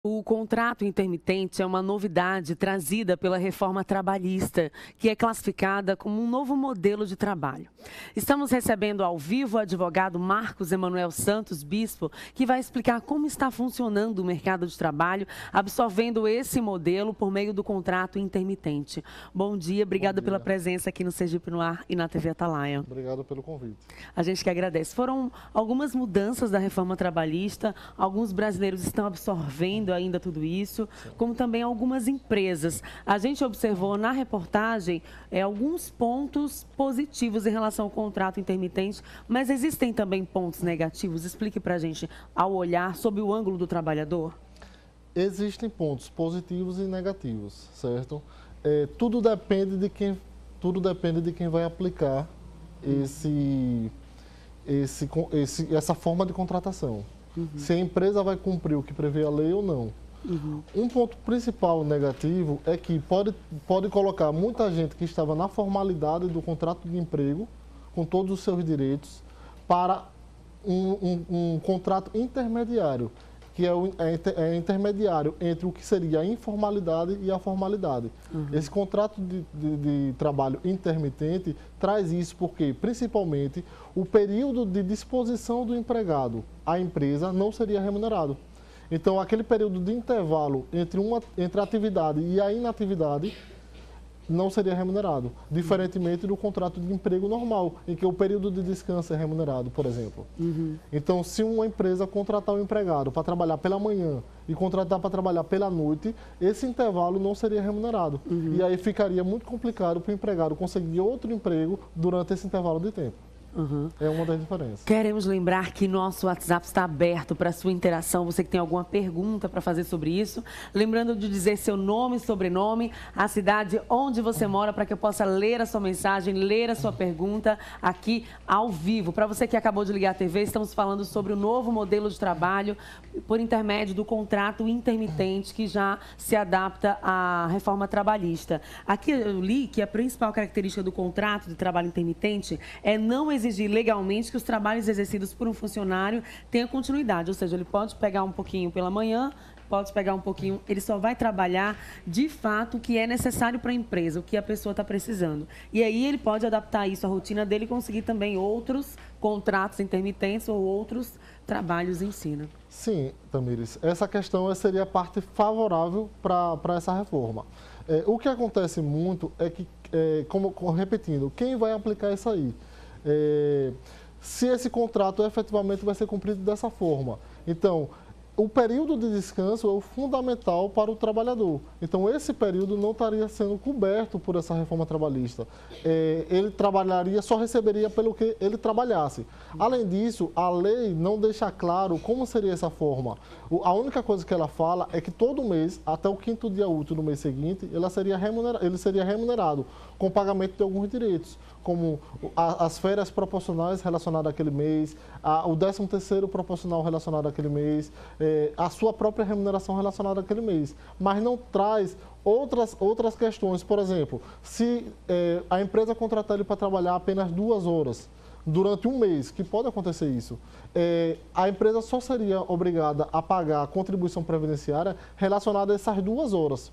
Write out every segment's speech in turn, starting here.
O contrato intermitente é uma novidade trazida pela reforma trabalhista, que é classificada como um novo modelo de trabalho. Estamos recebendo ao vivo o advogado Marcos Emanuel Santos Bispo, que vai explicar como está funcionando o mercado de trabalho, absorvendo esse modelo por meio do contrato intermitente. Bom dia, obrigada pela presença aqui no Sergipe no Ar e na TV Atalaia. Obrigado pelo convite. A gente que agradece. Foram algumas mudanças da reforma trabalhista, alguns brasileiros estão absorvendo ainda tudo isso, como também algumas empresas. A gente observou na reportagem alguns pontos positivos em relação ao contrato intermitente, mas existem também pontos negativos. Explique para a gente, ao olhar sob o ângulo do trabalhador. Existem pontos positivos e negativos, certo? Tudo depende de quem vai aplicar essa forma de contratação. Se a empresa vai cumprir o que prevê a lei ou não. Um ponto principal negativo é que pode colocar muita gente que estava na formalidade do contrato de emprego, com todos os seus direitos, para um contrato intermediário, que é intermediário entre o que seria a informalidade e a formalidade. Esse contrato de trabalho intermitente traz isso porque, principalmente, o período de disposição do empregado à empresa não seria remunerado. Então, aquele período de intervalo entre a atividade e a inatividade não seria remunerado, diferentemente do contrato de emprego normal, em que o período de descanso é remunerado, por exemplo. Então, se uma empresa contratar um empregado para trabalhar pela manhã e contratar para trabalhar pela noite, esse intervalo não seria remunerado. E aí ficaria muito complicado para o empregado conseguir outro emprego durante esse intervalo de tempo. É uma das diferenças. Queremos lembrar que nosso WhatsApp está aberto para sua interação. Você que tem alguma pergunta para fazer sobre isso. Lembrando de dizer seu nome, sobrenome, a cidade onde você mora, para que eu possa ler a sua mensagem, ler a sua pergunta aqui ao vivo. Para você que acabou de ligar a TV, estamos falando sobre o novo modelo de trabalho por intermédio do contrato intermitente, que já se adapta à reforma trabalhista. Aqui eu li que a principal característica do contrato de trabalho intermitente é não exigir legalmente que os trabalhos exercidos por um funcionário tenham continuidade, ou seja, ele pode pegar um pouquinho pela manhã, pode pegar um pouquinho, ele só vai trabalhar de fato o que é necessário para a empresa, o que a pessoa está precisando. E aí ele pode adaptar isso à rotina dele e conseguir também outros contratos intermitentes ou outros trabalhos em si. Sim, Tamires, essa questão seria a parte favorável para essa reforma. O que acontece muito é que, repetindo, quem vai aplicar isso aí? Se esse contrato efetivamente vai ser cumprido dessa forma. Então, o período de descanso é o fundamental para o trabalhador. Então, esse período não estaria sendo coberto por essa reforma trabalhista. Ele trabalharia, só receberia pelo que ele trabalhasse. Além disso, a lei não deixa claro como seria essa forma. A única coisa que ela fala é que todo mês, até o 5º dia útil do mês seguinte, ele seria remunerado com pagamento de alguns direitos, como as férias proporcionais relacionadas àquele mês, o 13º proporcional relacionado àquele mês, a sua própria remuneração relacionada àquele mês. Mas não traz outras questões. Por exemplo, se a empresa contratar ele para trabalhar apenas 2 horas durante um mês, que pode acontecer isso, a empresa só seria obrigada a pagar a contribuição previdenciária relacionada a essas 2 horas.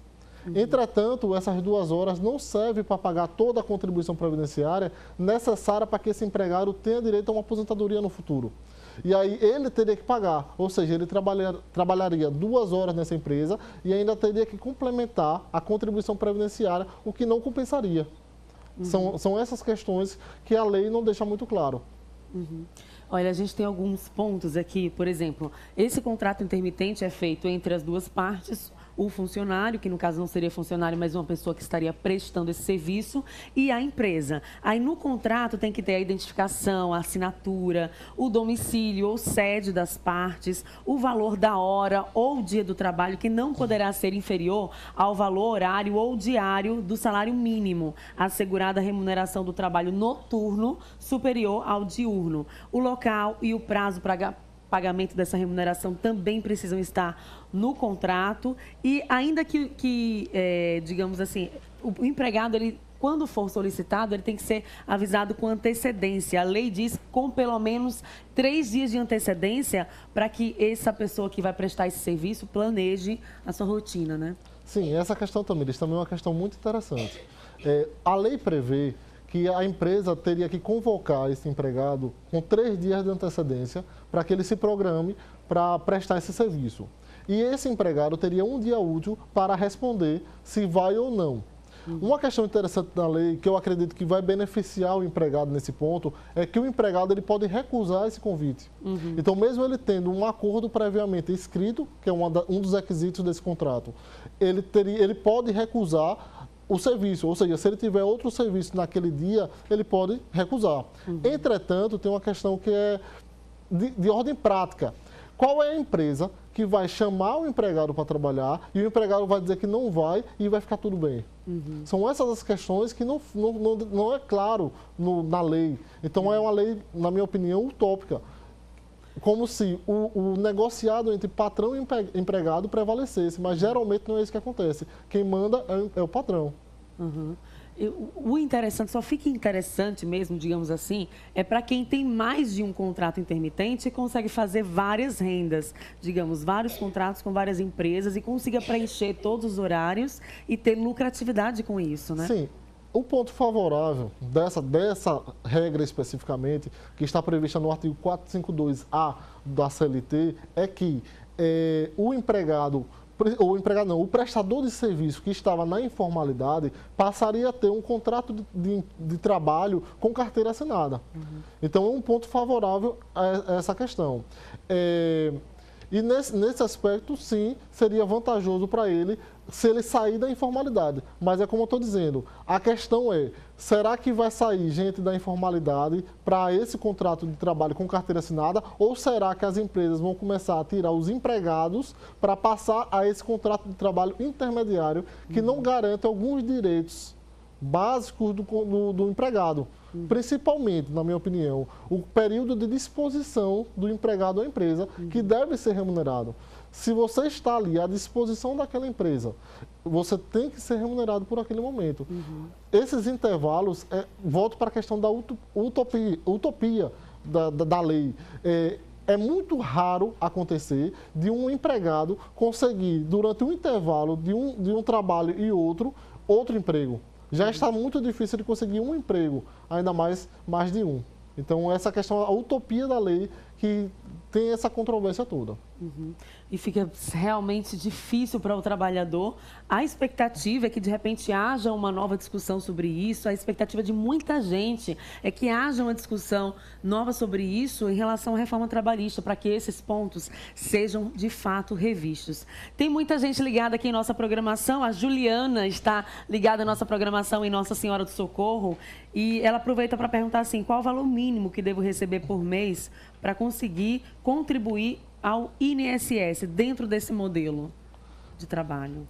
Entretanto, essas 2 horas não servem para pagar toda a contribuição previdenciária necessária para que esse empregado tenha direito a uma aposentadoria no futuro. E aí ele teria que pagar, ou seja, ele trabalharia 2 horas nessa empresa e ainda teria que complementar a contribuição previdenciária, o que não compensaria. São essas questões que a lei não deixa muito claro. Olha, a gente tem alguns pontos aqui, por exemplo, esse contrato intermitente é feito entre as duas partes, o funcionário, que no caso não seria funcionário, mas uma pessoa que estaria prestando esse serviço, e a empresa. Aí no contrato tem que ter a identificação, a assinatura, o domicílio ou sede das partes, o valor da hora ou dia do trabalho, que não poderá ser inferior ao valor horário ou diário do salário mínimo, assegurada a remuneração do trabalho noturno superior ao diurno. O local e o prazo para pagamento dessa remuneração também precisam estar no contrato e ainda que digamos assim, o empregado ele quando for solicitado, ele tem que ser avisado com antecedência. A lei diz com pelo menos 3 dias de antecedência para que essa pessoa que vai prestar esse serviço planeje a sua rotina, né? Sim, essa questão também é uma questão muito interessante. A lei prevê que a empresa teria que convocar esse empregado com 3 dias de antecedência para que ele se programe para prestar esse serviço. E esse empregado teria 1 dia útil para responder se vai ou não. Uma questão interessante da lei, que eu acredito que vai beneficiar o empregado nesse ponto, é que o empregado ele pode recusar esse convite. Então, mesmo ele tendo um acordo previamente escrito, que é um dos requisitos desse contrato, ele pode recusar o serviço, ou seja, se ele tiver outro serviço naquele dia, ele pode recusar. Entretanto, tem uma questão que é de ordem prática. Qual é a empresa que vai chamar o empregado para trabalhar e o empregado vai dizer que não vai e vai ficar tudo bem? São essas as questões que não é claro na lei. Então, é uma lei, na minha opinião, utópica. Como se o negociado entre patrão e empregado prevalecesse, mas geralmente não é isso que acontece. Quem manda é o patrão. O interessante, só fica interessante mesmo, digamos assim, é para quem tem mais de um contrato intermitente e consegue fazer várias rendas, digamos, vários contratos com várias empresas e consiga preencher todos os horários e ter lucratividade com isso, né? Sim. O ponto favorável dessa regra especificamente, que está prevista no artigo 452A da CLT, é que o prestador de serviço que estava na informalidade passaria a ter um contrato de trabalho com carteira assinada. Então, é um ponto favorável a essa questão. E nesse aspecto, sim, seria vantajoso para ele se ele sair da informalidade. Mas é como eu estou dizendo, a questão é, será que vai sair gente da informalidade para esse contrato de trabalho com carteira assinada ou será que as empresas vão começar a tirar os empregados para passar a esse contrato de trabalho intermediário que não garante alguns direitos básicos do empregado? Principalmente, na minha opinião, o período de disposição do empregado à empresa, que deve ser remunerado. Se você está ali à disposição daquela empresa, você tem que ser remunerado por aquele momento. Esses intervalos, volto para a questão da utopia da lei. É muito raro acontecer de um empregado conseguir, durante um intervalo de um trabalho e outro emprego. Já está muito difícil de conseguir um emprego, ainda mais de um. Então, essa questão, a utopia da lei que tem essa controvérsia toda. E fica realmente difícil para o trabalhador. A expectativa é que, de repente, haja uma nova discussão sobre isso. A expectativa de muita gente é que haja uma discussão nova sobre isso em relação à reforma trabalhista, para que esses pontos sejam, de fato, revistos. Tem muita gente ligada aqui em nossa programação. A Juliana está ligada à nossa programação em Nossa Senhora do Socorro. E ela aproveita para perguntar assim, qual o valor mínimo que devo receber por mês para conseguir contribuir ao INSS dentro desse modelo de trabalho?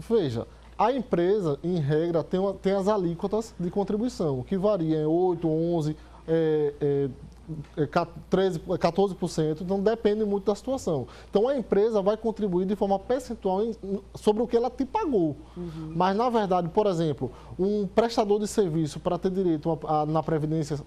Veja, a empresa, em regra, tem as alíquotas de contribuição, que variam em 8%, 11%, 14%, então depende muito da situação. Então, a empresa vai contribuir de forma percentual sobre o que ela te pagou. Mas, na verdade, por exemplo, um prestador de serviço, para ter direito na Previdência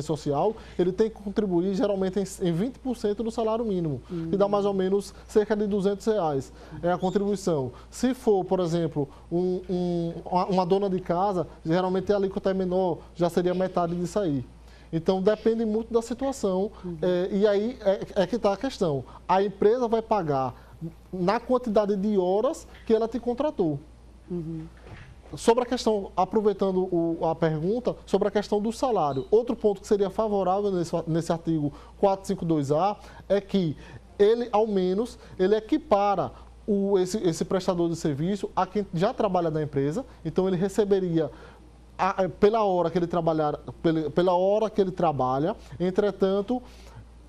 Social, ele tem que contribuir geralmente em 20% do salário mínimo, que dá mais ou menos cerca de R$200, é a contribuição. Se for, por exemplo, uma dona de casa, geralmente a alíquota é menor, já seria metade disso aí. Então, depende muito da situação. E aí é que está a questão. A empresa vai pagar na quantidade de horas que ela te contratou. Sobre a questão, aproveitando a pergunta, sobre a questão do salário. Outro ponto que seria favorável nesse artigo 452A é que ele, ao menos, ele equipara esse prestador de serviço a quem já trabalha na empresa. Então, ele receberia pela hora que ele trabalha, entretanto,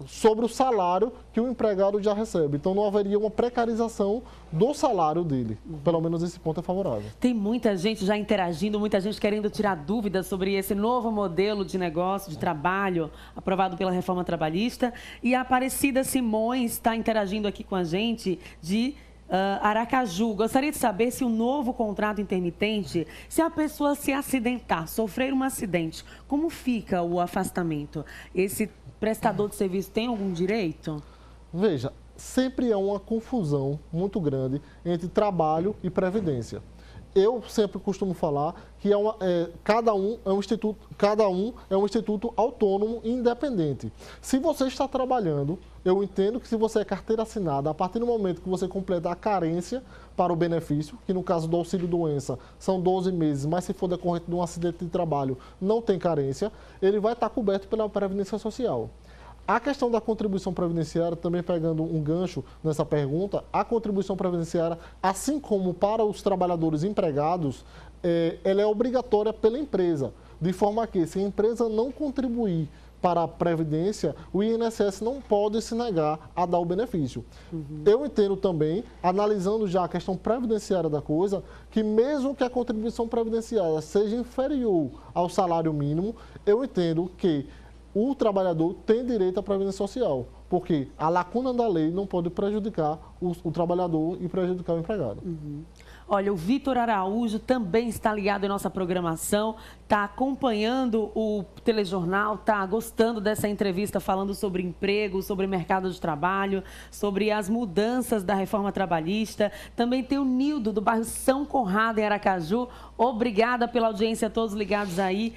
sobre o salário que o empregado já recebe. Então, não haveria uma precarização do salário dele. Pelo menos esse ponto é favorável. Tem muita gente já interagindo, muita gente querendo tirar dúvidas sobre esse novo modelo de negócio, de trabalho, aprovado pela reforma trabalhista. E a Aparecida Simões está interagindo aqui com a gente Aracaju, gostaria de saber se o novo contrato intermitente, se a pessoa se acidentar, sofrer um acidente, como fica o afastamento? Esse prestador de serviço tem algum direito? Veja, sempre há uma confusão muito grande entre trabalho e previdência. Eu sempre costumo falar que cada um é um instituto autônomo e independente. Se você está trabalhando, eu entendo que se você é carteira assinada, a partir do momento que você completa a carência para o benefício, que no caso do auxílio-doença são 12 meses, mas se for decorrente de um acidente de trabalho, não tem carência, ele vai estar coberto pela Previdência Social. A questão da contribuição previdenciária, também pegando um gancho nessa pergunta, a contribuição previdenciária, assim como para os trabalhadores empregados, ela é obrigatória pela empresa, de forma que, se a empresa não contribuir para a Previdência, o INSS não pode se negar a dar o benefício. Eu entendo também, analisando já a questão previdenciária da coisa, que mesmo que a contribuição previdenciária seja inferior ao salário mínimo, eu entendo que o trabalhador tem direito à Previdência Social, porque a lacuna da lei não pode prejudicar o trabalhador e prejudicar o empregado. Olha, o Vitor Araújo também está ligado em nossa programação, está acompanhando o telejornal, está gostando dessa entrevista falando sobre emprego, sobre mercado de trabalho, sobre as mudanças da reforma trabalhista. Também tem o Nildo, do bairro São Conrado, em Aracaju. Obrigada pela audiência a todos ligados aí.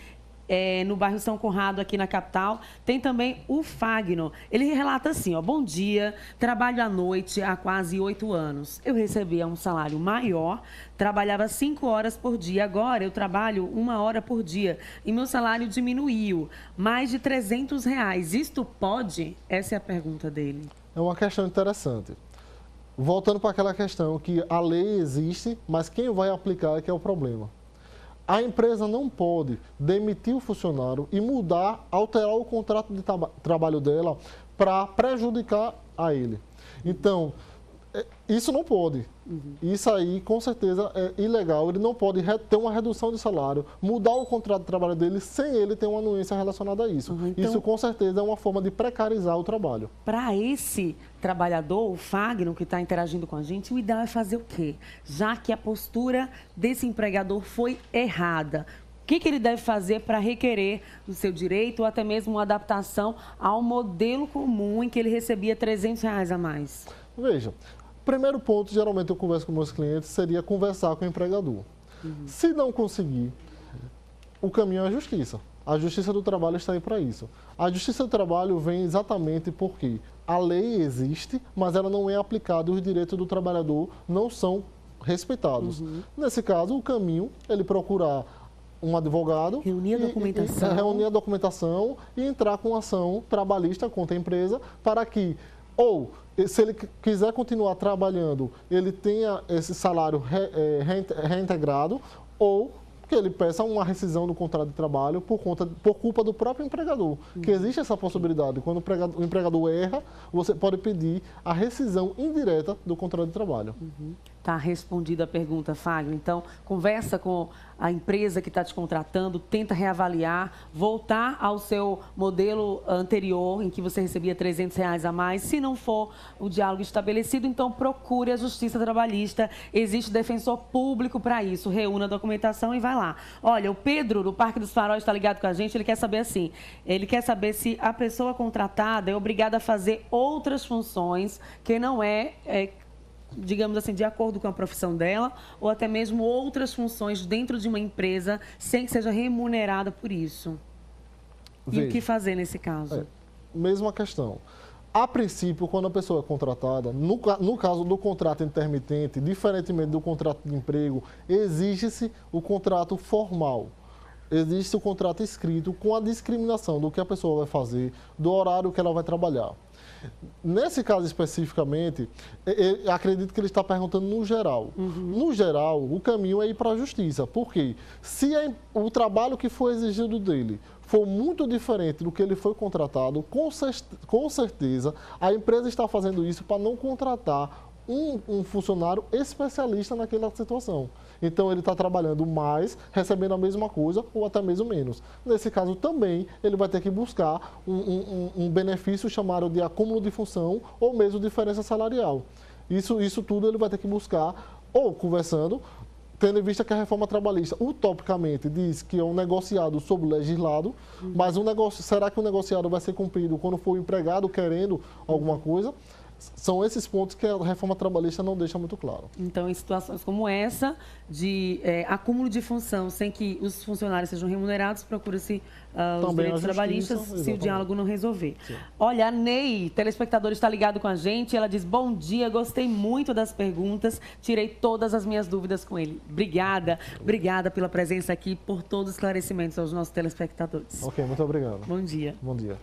No bairro São Conrado, aqui na capital. Tem também o Fagno. Ele relata assim, ó: bom dia, trabalho à noite há quase 8 anos. Eu recebia um salário maior, trabalhava 5 horas por dia. Agora eu trabalho 1 hora por dia e meu salário diminuiu, mais de R$300. Isto pode? Essa é a pergunta dele. É uma questão interessante. Voltando para aquela questão que a lei existe, mas quem vai aplicar é que é o problema. A empresa não pode demitir o funcionário e alterar o contrato de trabalho dela para prejudicar a ele. Então, isso não pode. Isso aí, com certeza, é ilegal. Ele não pode ter uma redução de salário, mudar o contrato de trabalho dele sem ele ter uma anuência relacionada a isso. Então, isso, com certeza, é uma forma de precarizar o trabalho. Para esse trabalhador, o Fagno, que está interagindo com a gente, o ideal é fazer o quê? Já que a postura desse empregador foi errada, o que ele deve fazer para requerer o seu direito ou até mesmo uma adaptação ao modelo comum em que ele recebia R$300 a mais? Veja, primeiro ponto, geralmente eu converso com meus clientes, seria conversar com o empregador. Se não conseguir, o caminho é a justiça. A Justiça do Trabalho está aí para isso. A Justiça do Trabalho vem exatamente porque a lei existe, mas ela não é aplicada e os direitos do trabalhador não são respeitados. Nesse caso, o caminho é ele procurar um advogado, reunir a documentação e entrar com ação trabalhista contra a empresa para que, ou se ele quiser continuar trabalhando, ele tenha esse salário reintegrado, ou que ele peça uma rescisão do contrato de trabalho por culpa do próprio empregador. Que existe essa possibilidade. Quando o empregador erra, você pode pedir a rescisão indireta do contrato de trabalho. Está respondida a pergunta, Fagno. Então, conversa com a empresa que está te contratando, tenta reavaliar, voltar ao seu modelo anterior, em que você recebia R$300 a mais. Se não for o diálogo estabelecido, então procure a Justiça Trabalhista. Existe defensor público para isso. Reúna a documentação e vai lá. Olha, o Pedro, do Parque dos Faróis, está ligado com a gente. Ele quer saber assim, ele quer saber se a pessoa contratada é obrigada a fazer outras funções que não digamos assim, de acordo com a profissão dela, ou até mesmo outras funções dentro de uma empresa sem que seja remunerada por isso. E o que fazer nesse caso? Mesma questão. A princípio, quando a pessoa é contratada, no caso do contrato intermitente, diferentemente do contrato de emprego, exige-se o contrato formal. Existe o contrato escrito com a discriminação do que a pessoa vai fazer, do horário que ela vai trabalhar. Nesse caso especificamente, acredito que ele está perguntando no geral. No geral, o caminho é ir para a justiça. Por quê? Se o trabalho que foi exigido dele for muito diferente do que ele foi contratado, com certeza a empresa está fazendo isso para não contratar um funcionário especialista naquela situação. Então, ele está trabalhando mais, recebendo a mesma coisa ou até mesmo menos. Nesse caso, também, ele vai ter que buscar um benefício chamado de acúmulo de função ou mesmo diferença salarial. Isso tudo ele vai ter que buscar, ou conversando, tendo em vista que a reforma trabalhista, utopicamente, diz que é um negociado sobre o legislado, mas será que o negociado vai ser cumprido quando for o empregado querendo alguma coisa? São esses pontos que a reforma trabalhista não deixa muito claro. Então, em situações como essa, de acúmulo de função sem que os funcionários sejam remunerados, procura-se os direitos trabalhistas se o diálogo não resolver. Sim. Olha, a Ney, telespectador, está ligado com a gente. Ela diz, bom dia, gostei muito das perguntas, tirei todas as minhas dúvidas com ele. Obrigada pela presença aqui, por todos os esclarecimentos aos nossos telespectadores. Ok, muito obrigado. Bom dia. Bom dia.